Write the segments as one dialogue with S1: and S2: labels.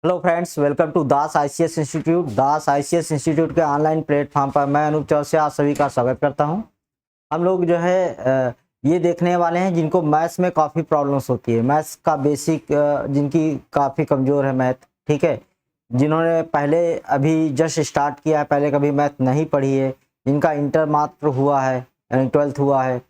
S1: Hello friends, welcome to Das ICS institute. Das ICS institute के online platform पर मैं अनूप चौरसिया आप सभी का स्वागत करता हूं। हम लोग जो है ये देखने वाले हैं जिनको मैथ्स में काफ़ी प्रॉब्लम्स होती है। मैथ्स का बेसिक जिनकी काफ़ी कमज़ोर है मैथ, ठीक है, जिन्होंने पहले अभी जस्ट स्टार्ट किया है, पहले कभी मैथ नहीं पढ़ी है, जिनका इंटर मात्र हुआ है यानी 12th हुआ है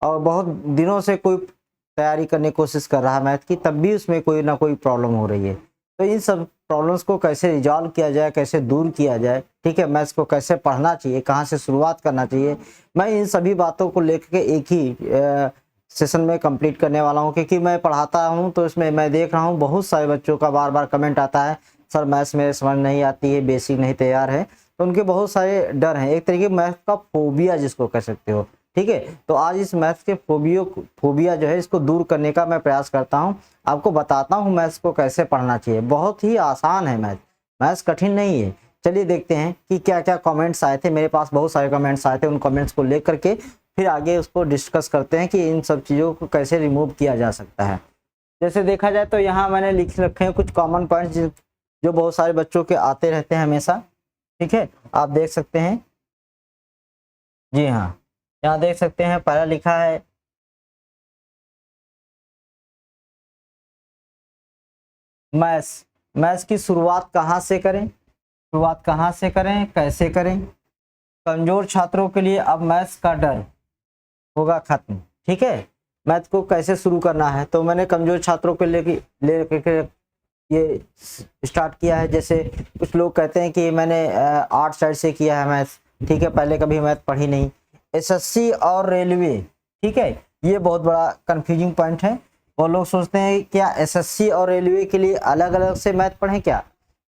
S1: और बहुत दिनों से कोई तैयारी करने की कोशिश कर रहा है मैथ की, तब भी उसमें कोई ना कोई प्रॉब्लम हो रही है। तो इन सब प्रॉब्लम्स को कैसे रिजॉल्व किया जाए, कैसे दूर किया जाए, ठीक है, मैथ्स को कैसे पढ़ना चाहिए, कहाँ से शुरुआत करना चाहिए, मैं इन सभी बातों को लेकर के एक ही सेशन में कंप्लीट करने वाला हूँ। क्योंकि मैं पढ़ाता हूँ तो इसमें मैं देख रहा हूँ बहुत सारे बच्चों का बार बार कमेंट आता है, सर मैथ्स मेरे समझ नहीं आती है, बेसिक नहीं तैयार है। तो उनके बहुत सारे डर हैं, एक तरीके मैथ का फोबिया जिसको कह सकते हो, ठीक है। तो आज इस मैथ्स के फोबिया जो है इसको दूर करने का मैं प्रयास करता हूँ, आपको बताता हूँ मैथ्स को कैसे पढ़ना चाहिए। बहुत ही आसान है मैथ्स कठिन नहीं है। चलिए देखते हैं कि क्या क्या कमेंट्स आए थे। मेरे पास बहुत सारे कमेंट्स आए थे, उन कमेंट्स को लेकर के फिर आगे उसको डिस्कस करते हैं कि इन सब चीज़ों को कैसे रिमूव किया जा सकता है। जैसे देखा जाए तो यहाँ मैंने लिख रखे हैं कुछ कॉमन पॉइंट्स जो बहुत सारे बच्चों के आते रहते हैं हमेशा, ठीक है, आप देख सकते हैं। जी हाँ, यहाँ देख सकते हैं, पहला लिखा है मैथ्स की शुरुआत कहाँ से करें, कैसे करें। कमजोर छात्रों के लिए अब मैथ्स का डर होगा खत्म, ठीक है। मैथ को कैसे शुरू करना है तो मैंने कमजोर छात्रों के लिए ये स्टार्ट किया है। जैसे कुछ लोग कहते हैं कि मैंने आर्ट साइड से किया है मैथ्स, ठीक है, पहले कभी मैथ पढ़ी नहीं। एसएससी और रेलवे, ठीक है, ये बहुत बड़ा कंफ्यूजिंग पॉइंट है। वो लोग सोचते हैं क्या एसएससी और रेलवे के लिए अलग अलग से मैथ पढ़ें क्या,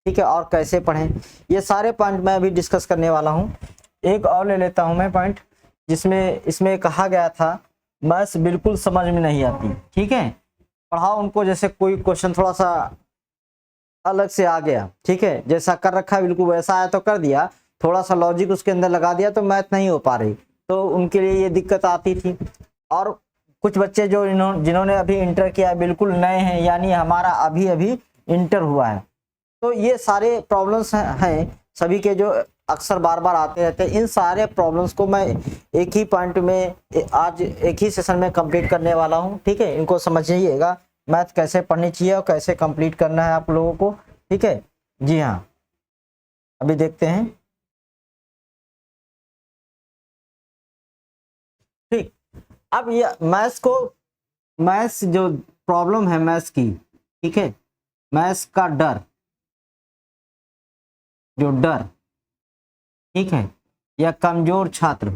S1: ठीक है, और कैसे पढ़ें। ये सारे पॉइंट मैं अभी डिस्कस करने वाला हूँ। एक और ले लेता हूँ मैं पॉइंट जिसमें इसमें कहा गया था मैथ्स बिल्कुल समझ में नहीं आती, ठीक है, पढ़ाओ उनको जैसे कोई क्वेश्चन थोड़ा सा अलग से आ गया, ठीक है, जैसा कर रखा है बिल्कुल वैसा आया तो कर दिया, थोड़ा सा लॉजिक उसके अंदर लगा दिया तो मैथ नहीं हो पा रही, तो उनके लिए ये दिक्कत आती थी। और कुछ बच्चे जो जिन्होंने अभी इंटर किया बिल्कुल नए हैं, यानी हमारा अभी अभी इंटर हुआ है, तो ये सारे प्रॉब्लम्स हैं सभी के जो अक्सर बार बार आते रहते हैं। इन सारे प्रॉब्लम्स को मैं एक ही पॉइंट में आज एक ही सेशन में कंप्लीट करने वाला हूं, ठीक है। इनको समझिएगा मैथ कैसे पढ़नी चाहिए और कैसे कंप्लीट करना है आप लोगों को, ठीक है। जी हाँ, अभी देखते हैं, ठीक। अब ये मैथ्स जो प्रॉब्लम है मैथ्स की, ठीक है, मैथ्स का डर, ठीक है, या कमजोर छात्र,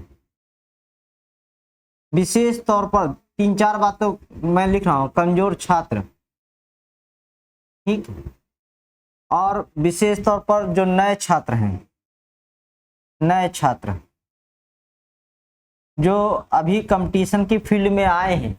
S1: विशेष तौर पर तीन चार बातों मैं लिख रहा हूं। कमजोर छात्र, ठीक, और विशेष तौर पर जो नए छात्र हैं, नए छात्र जो अभी कंपटीशन की फील्ड में आए हैं,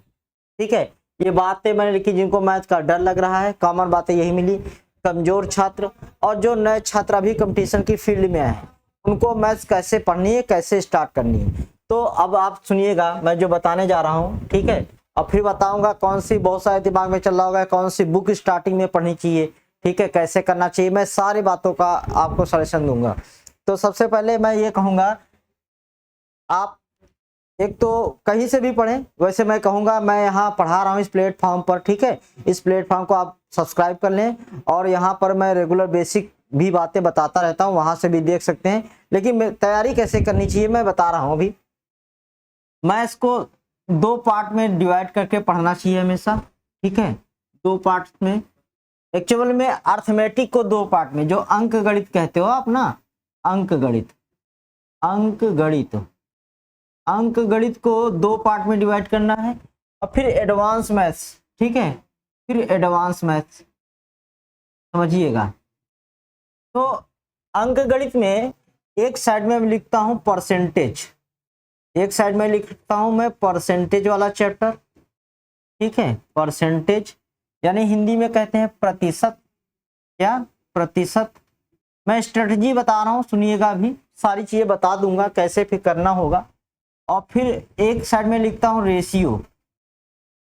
S1: ठीक है, ये बातें मैंने लिखी जिनको मैथ का डर लग रहा है, कॉमन बातें यही मिली। कमजोर छात्र और जो नए छात्र अभी कंपटीशन की फील्ड में आए हैं, उनको मैथ्स कैसे पढ़नी है, कैसे स्टार्ट करनी है। तो अब आप सुनिएगा मैं जो बताने जा रहा हूँ, ठीक है, और फिर बताऊंगा कौन सी, बहुत सारे दिमाग में चल रहा होगा कौन सी बुक स्टार्टिंग में पढ़नी चाहिए, ठीक है, कैसे करना चाहिए, मैं सारी बातों का आपको सजेशन दूंगा। तो सबसे पहले मैं ये कहूंगा आप एक तो कहीं से भी पढ़ें, वैसे मैं कहूँगा मैं यहाँ पढ़ा रहा हूँ इस प्लेटफॉर्म पर, ठीक है, इस प्लेटफॉर्म को आप सब्सक्राइब कर लें और यहाँ पर मैं रेगुलर बेसिक भी बातें बताता रहता हूँ, वहाँ से भी देख सकते हैं। लेकिन तैयारी कैसे करनी चाहिए मैं बता रहा हूँ अभी। मैं इसको दो पार्ट में डिवाइड करके पढ़ना चाहिए हमेशा, ठीक है, दो पार्ट में। एक्चुअल में अर्थमेटिक को दो पार्ट में, जो अंक गणित कहते हो आप ना, अंक गणित को दो पार्ट में डिवाइड करना है। और फिर एडवांस मैथ्स, ठीक है, फिर एडवांस मैथ्स, समझिएगा। तो अंक गणित में एक साइड में मैं लिखता हूं परसेंटेज, एक साइड में लिखता हूं मैं परसेंटेज वाला चैप्टर, ठीक है, परसेंटेज यानी हिंदी में कहते हैं प्रतिशत, क्या प्रतिशत। मैं स्ट्रेटजी बता रहा हूं, सुनिएगा, अभी सारी चीजें बता दूंगा कैसे फिर करना होगा। और फिर एक साइड में लिखता हूं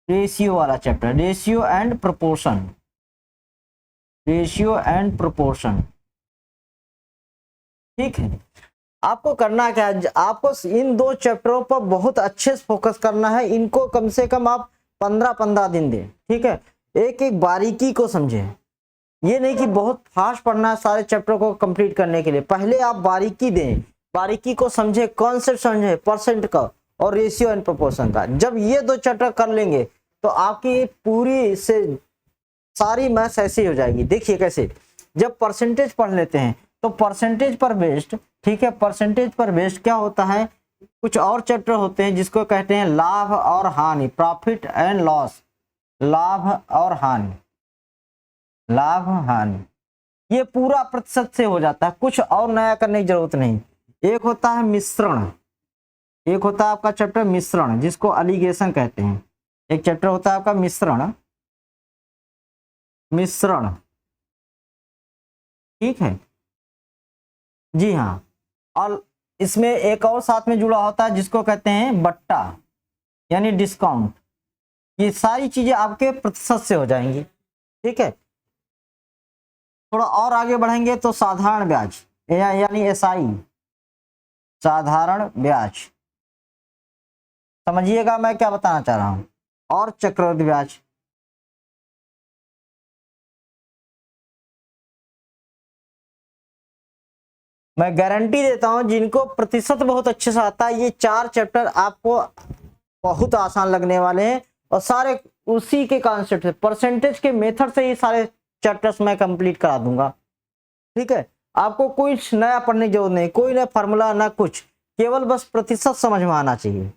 S1: रेशियो वाला chapter, ratio and proportion, ratio and proportion. ठीक है, आपको करना क्या है, आपको इन दो चैप्टरों पर बहुत अच्छे से फोकस करना है। इनको कम से कम आप 15-15 दिन दें। ठीक है, एक एक बारीकी को समझें। ये नहीं कि बहुत फास्ट पढ़ना है सारे चैप्टर को कंप्लीट करने के लिए। पहले आप बारीकी दें, बारीकी को समझे, कॉन्सेप्ट समझे, परसेंट का और रेशियो एंड प्रोपोर्शन का। जब ये दो चैप्टर कर लेंगे तो आपकी पूरी से सारी मैथ्स ऐसी हो जाएगी। देखिए कैसे, जब परसेंटेज पढ़ लेते हैं तो परसेंटेज पर बेस्ड, ठीक है, परसेंटेज पर बेस्ड क्या होता है, कुछ और चैप्टर होते हैं जिसको कहते हैं लाभ और हानि, प्रॉफिट एंड लॉस, लाभ और हानि, लाभ हानि, ये पूरा प्रतिशत से हो जाता है, कुछ और नया करने की जरूरत नहीं। एक होता है मिश्रण, एक होता है आपका चैप्टर मिश्रण जिसको एलिगेशन कहते हैं। एक चैप्टर होता है आपका मिश्रण, मिश्रण, ठीक है जी हाँ। और इसमें एक और साथ में जुड़ा होता है जिसको कहते हैं बट्टा यानी डिस्काउंट। ये सारी चीजें आपके प्रतिशत से हो जाएंगी। ठीक है, थोड़ा और आगे बढ़ेंगे तो साधारण ब्याज यानी एसआई, साधारण ब्याज, समझिएगा मैं क्या बताना चाह रहा हूं, और चक्रवृद्धि ब्याज। मैं गारंटी देता हूं जिनको प्रतिशत बहुत अच्छे से आता है, ये 4 चैप्टर आपको बहुत आसान लगने वाले हैं और सारे उसी के कॉन्सेप्ट से, परसेंटेज के मेथड से ही सारे चैप्टर्स मैं कंप्लीट करा दूंगा। ठीक है, आपको कुछ नया पढ़ने की जरूरत नहीं, कोई ना फार्मूला ना कुछ, केवल बस प्रतिशत समझ में आना चाहिए।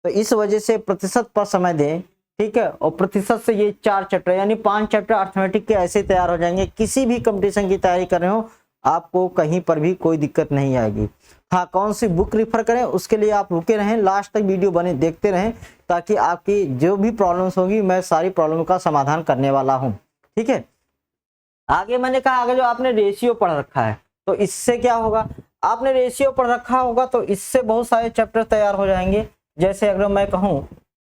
S1: तो इस वजह से प्रतिशत पर समय दें। ठीक है, और प्रतिशत से ये 4 चैप्टर यानी 5 चैप्टर अर्थमेटिक के ऐसे तैयार हो जाएंगे। किसी भी कंपटीशन की तैयारी कर रहे हो आपको कहीं पर भी कोई दिक्कत नहीं आएगी। हाँ, कौन सी बुक रिफर करें उसके लिए आप रुके रहें, लास्ट तक वीडियो बने देखते रहें, ताकि आपकी जो भी प्रॉब्लम्स होगी मैं सारी प्रॉब्लम का समाधान करने वाला हूँ। ठीक है, आगे मैंने कहा आगे जो आपने रेशियो पढ़ रखा है तो इससे क्या होगा, आपने रेशियो पढ़ रखा होगा तो इससे बहुत सारे चैप्टर तैयार हो जाएंगे। जैसे अगर मैं कहूँ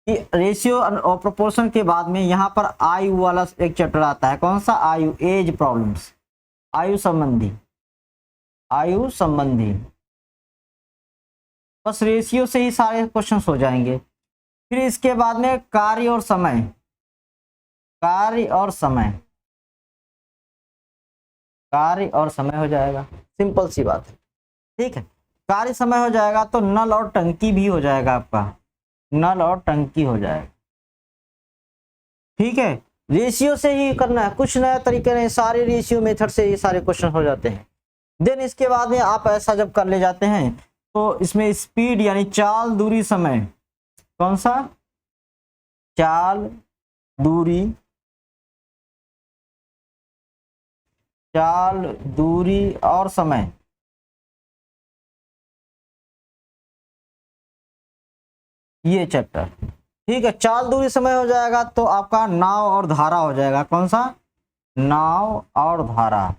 S1: कि रेशियो और प्रोपोर्शन के बाद में यहाँ पर आयु वाला एक चैप्टर आता है। कौन सा? आयु, एज प्रॉब्लम्स, आयु संबंधी, आयु संबंधी। बस रेशियो से ही सारे क्वेश्चंस हो जाएंगे। फिर इसके बाद में कार्य और समय, कार्य और समय, कार्य और समय हो जाएगा, सिंपल सी बात है। ठीक है, कार्य समय हो जाएगा तो नल और टंकी भी हो जाएगा आपका, नल और टंकी हो जाएगा। ठीक है, रेशियो से ही करना है, कुछ नया तरीके नहीं, सारे रेशियो मेथड से ये सारे क्वेश्चन हो जाते हैं। देन इसके बाद में आप ऐसा जब कर ले जाते हैं तो इसमें स्पीड यानी चाल, दूरी, समय, कौन सा? चाल, दूरी, चाल, दूरी और समय, ये चैप्टर। ठीक है, चाल, दूरी, समय हो जाएगा तो आपका नाव और धारा हो जाएगा। कौन सा? नाव और धारा।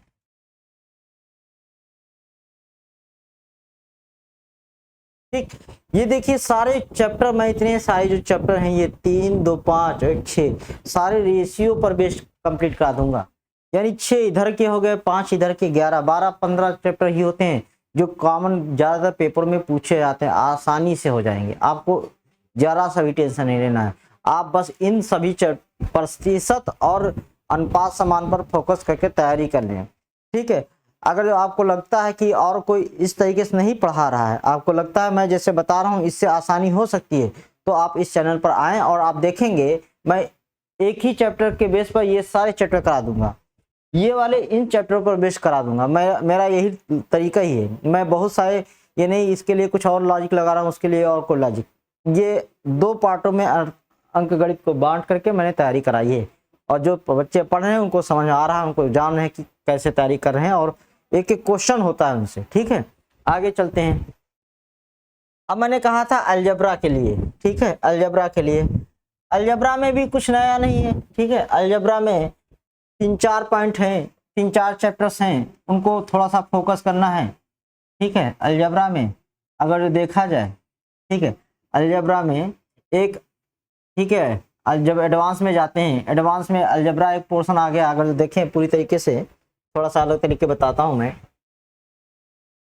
S1: ठीक, ये देखिए सारे चैप्टर मैं इतने सारे जो चैप्टर हैं ये 3, 2, 5 और 6 सारे रेशियो पर बेस्ड कंप्लीट करा दूंगा। यानी 6 इधर के हो गए, 5 इधर के, 11, 12, 15 चैप्टर ही होते हैं जो कॉमन ज्यादातर पेपर में पूछे जाते हैं, आसानी से हो जाएंगे। आपको जरा सा भी टेंशन नहीं लेना है, आप बस इन सभी प्रतिशत और अनुपात समान पर फोकस करके तैयारी कर लें। ठीक है, अगर आपको लगता है कि और कोई इस तरीके से नहीं पढ़ा रहा है, आपको लगता है मैं जैसे बता रहा हूँ इससे आसानी हो सकती है, तो आप इस चैनल पर आएँ और आप देखेंगे मैं एक ही चैप्टर के बेस पर ये सारे चैप्टर करा दूंगा, ये वाले इन चैप्टरों पर बेस करा दूंगा। मेरा यही तरीका ही है। मैं बहुत सारे ये नहीं इसके लिए कुछ और लॉजिक लगा रहा हूँ, उसके लिए और कोई लॉजिक, ये 2 पार्टों में अंक गणित को बांट करके मैंने तैयारी कराई है। और जो बच्चे पढ़ रहे हैं उनको समझ आ रहा है, उनको जान रहे हैं कि कैसे तैयारी कर रहे हैं और एक एक क्वेश्चन होता है उनसे। ठीक है, आगे चलते हैं। अब मैंने कहा था अलजेब्रा के लिए, ठीक है, अलजेब्रा के लिए, अलजेब्रा में भी कुछ नया नहीं है। ठीक है, अलजेब्रा में 3-4 पॉइंट हैं, 3-4 चैप्टर्स हैं, उनको थोड़ा सा फोकस करना है। ठीक है, अलजेब्रा में अगर देखा जाए, ठीक है, अलजेब्रा में एक, ठीक है, जब एडवांस में जाते हैं, एडवांस में अलजेब्रा एक पोर्शन आ गया, अगर देखें पूरी तरीके से थोड़ा सा अलग तरीके बताता हूँ मैं।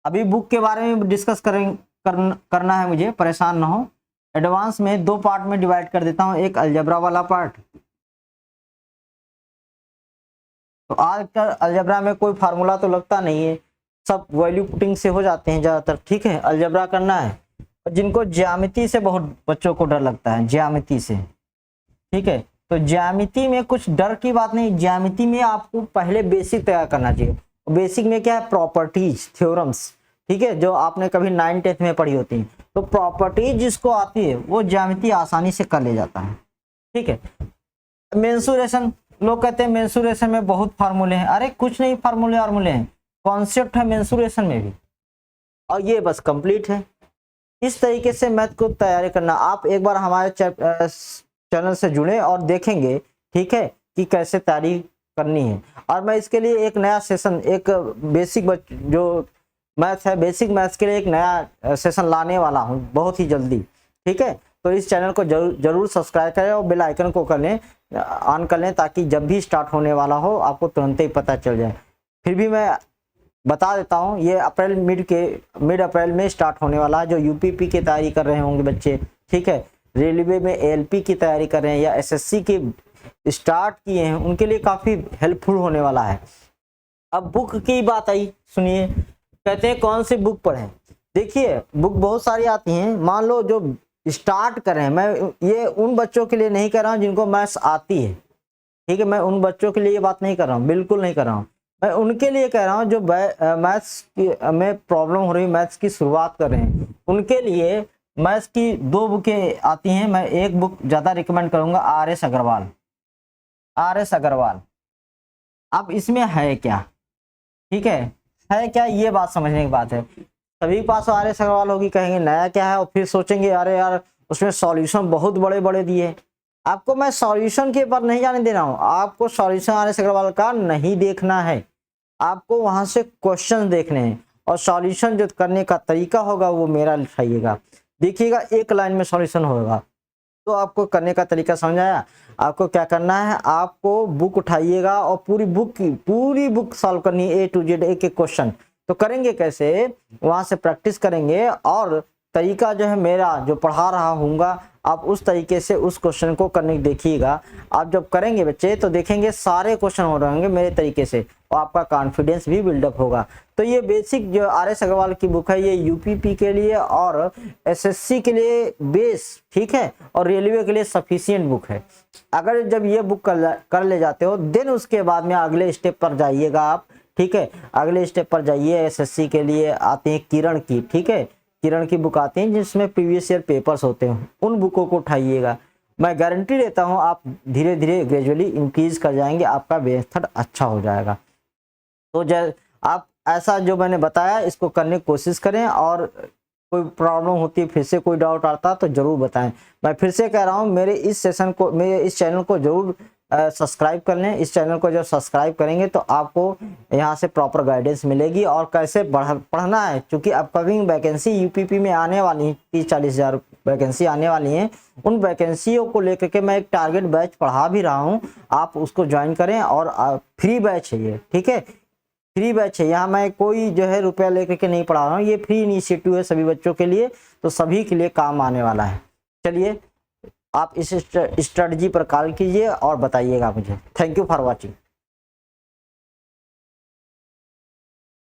S1: अभी बुक के बारे में डिस्कस करना है मुझे, परेशान ना हो। एडवांस में 2 पार्ट में डिवाइड कर देता हूँ, एक अलजेब्रा वाला पार्ट। तो आजकल अलजेब्रा में कोई फार्मूला तो लगता नहीं है, सब वैल्यू पुटिंग से हो जाते हैं ज़्यादातर, ठीक है। अलजेब्रा करना है, और जिनको ज्यामिति से बहुत बच्चों को डर लगता है, ज्यामिति से, ठीक है। तो ज्यामिति में कुछ डर की बात नहीं, ज्यामिति में आपको पहले बेसिक तैयार करना चाहिए। बेसिक में क्या है, प्रॉपर्टीज, थ्योरम्स, ठीक है, जो आपने कभी 9th 10th में पढ़ी होती है। तो प्रॉपर्टीज जिसको आती है वो ज्यामिति आसानी से कर ले जाता है, ठीक है। मेंसुरेशन, लोग कहते हैं मेंसुरेशन में बहुत फार्मूले हैं, अरे कुछ नहीं, फार्मूले हैं, कॉन्सेप्ट है मेंसुरेशन में भी, और ये बस कंप्लीट है। इस तरीके से मैथ को तैयारी करना। आप एक बार हमारे चैनल से जुड़े और देखेंगे, ठीक है, कि कैसे तैयारी करनी है। और मैं इसके लिए एक नया सेशन, एक बेसिक जो मैथ है, बेसिक मैथ्स के लिए एक नया सेशन लाने वाला हूँ बहुत ही जल्दी, ठीक है। तो इस चैनल को जरूर सब्सक्राइब करें और बेल आइकन को ऑन कर लें, ताकि जब भी स्टार्ट होने वाला हो आपको तुरंत ही पता चल जाए। फिर भी मैं बता देता हूँ, ये मिड अप्रैल में स्टार्ट होने वाला है। जो यूपीपी की तैयारी कर रहे होंगे बच्चे, ठीक है, रेलवे में एएलपी की तैयारी कर रहे हैं या एसएससी की स्टार्ट किए हैं, उनके लिए काफ़ी हेल्पफुल होने वाला है। अब बुक की बात आई, सुनिए, कहते हैं कौन सी बुक पढ़ें। देखिए बुक बहुत सारी आती हैं, मान लो जो स्टार्ट कर रहे हैं, मैं ये उन बच्चों के लिए नहीं कर रहा हूँ जिनको मैथ्स आती है, ठीक है, मैं उन बच्चों के लिए ये बात नहीं कर रहा हूँ, बिल्कुल नहीं कर रहा हूँ। मैं उनके लिए कह रहा हूँ जो मैथ्स में प्रॉब्लम हो रही है, मैथ्स की शुरुआत कर रहे हैं, उनके लिए मैथ्स की 2 बुकें आती हैं। मैं एक बुक ज़्यादा रिकमेंड करूँगा, आर.एस. अग्रवाल। अब इसमें है क्या, ठीक है क्या, ये बात समझने की बात है। सभी पास आर.एस. अग्रवाल होगी, कहेंगे नया क्या है, और फिर सोचेंगे अरे यार उसमें सॉल्यूशन बहुत बड़े बड़े दिए। आपको मैं सॉल्यूशन के ऊपर नहीं जाने दे रहा हूँ, आपको सॉल्यूशन आर.एस. अग्रवाल का नहीं देखना है, आपको वहां से क्वेश्चन देखने हैं, और सॉल्यूशन जो करने का तरीका होगा वो मेरा लिखाइएगा। देखिएगा एक लाइन में सॉल्यूशन होगा, तो आपको करने का तरीका समझ आया। आपको क्या करना है, आपको बुक उठाइएगा और पूरी बुक सॉल्व करनी है, A to Z, एक क्वेश्चन। तो करेंगे कैसे, वहां से प्रैक्टिस करेंगे, और तरीका जो है मेरा जो पढ़ा रहा हूँगा, आप उस तरीके से उस क्वेश्चन को करने देखिएगा। आप जब करेंगे बच्चे तो देखेंगे सारे क्वेश्चन हो रहे होंगे मेरे तरीके से, और आपका कॉन्फिडेंस भी बिल्डअप होगा। तो ये बेसिक जो आर.एस. अग्रवाल की बुक है, ये यूपीपी के लिए और एसएससी के लिए बेस, ठीक है, और रेलवे के लिए सफिशिएंट बुक है। अगर जब ये बुक कर ले जाते हो, देन उसके बाद में अगले स्टेप पर जाइएगा आप, ठीक है, अगले स्टेप पर जाइए। एसएससी के लिए आते हैं किरण की, ठीक है, किरण की बुक आती है जिसमें प्रीवियस ईयर पेपर्स होते हैं, उन बुकों को उठाइएगा। मैं गारंटी देता हूं आप धीरे धीरे ग्रेजुअली इंक्रीज कर जाएंगे, आपका मेथड अच्छा हो जाएगा। तो आप ऐसा जो मैंने बताया इसको करने की कोशिश करें, और कोई प्रॉब्लम होती है, फिर से कोई डाउट आता तो जरूर बताएं। मैं फिर से कह रहा हूं, मेरे इस चैनल को जरूर सब्सक्राइब कर लें। इस चैनल को जब सब्सक्राइब करेंगे तो आपको यहाँ से प्रॉपर गाइडेंस मिलेगी, और कैसे पढ़ना है, क्योंकि अपकमिंग वैकेंसी यूपीपी में आने वाली है, 30-40 हज़ार वैकेंसी आने वाली हैं। उन वैकेंसियों को लेकर के मैं एक टारगेट बैच पढ़ा भी रहा हूँ, आप उसको ज्वाइन करें। और फ्री बैच है ये, ठीक है, फ्री बैच है, यहाँ मैं कोई जो है रुपया लेकर के नहीं पढ़ा रहा हूँ, ये फ्री इनिशिएटिव है सभी बच्चों के लिए, तो सभी के लिए काम आने वाला है। चलिए आप इस स्ट्रेटजी पर कॉल कीजिए और बताइएगा मुझे। Thank you for watching.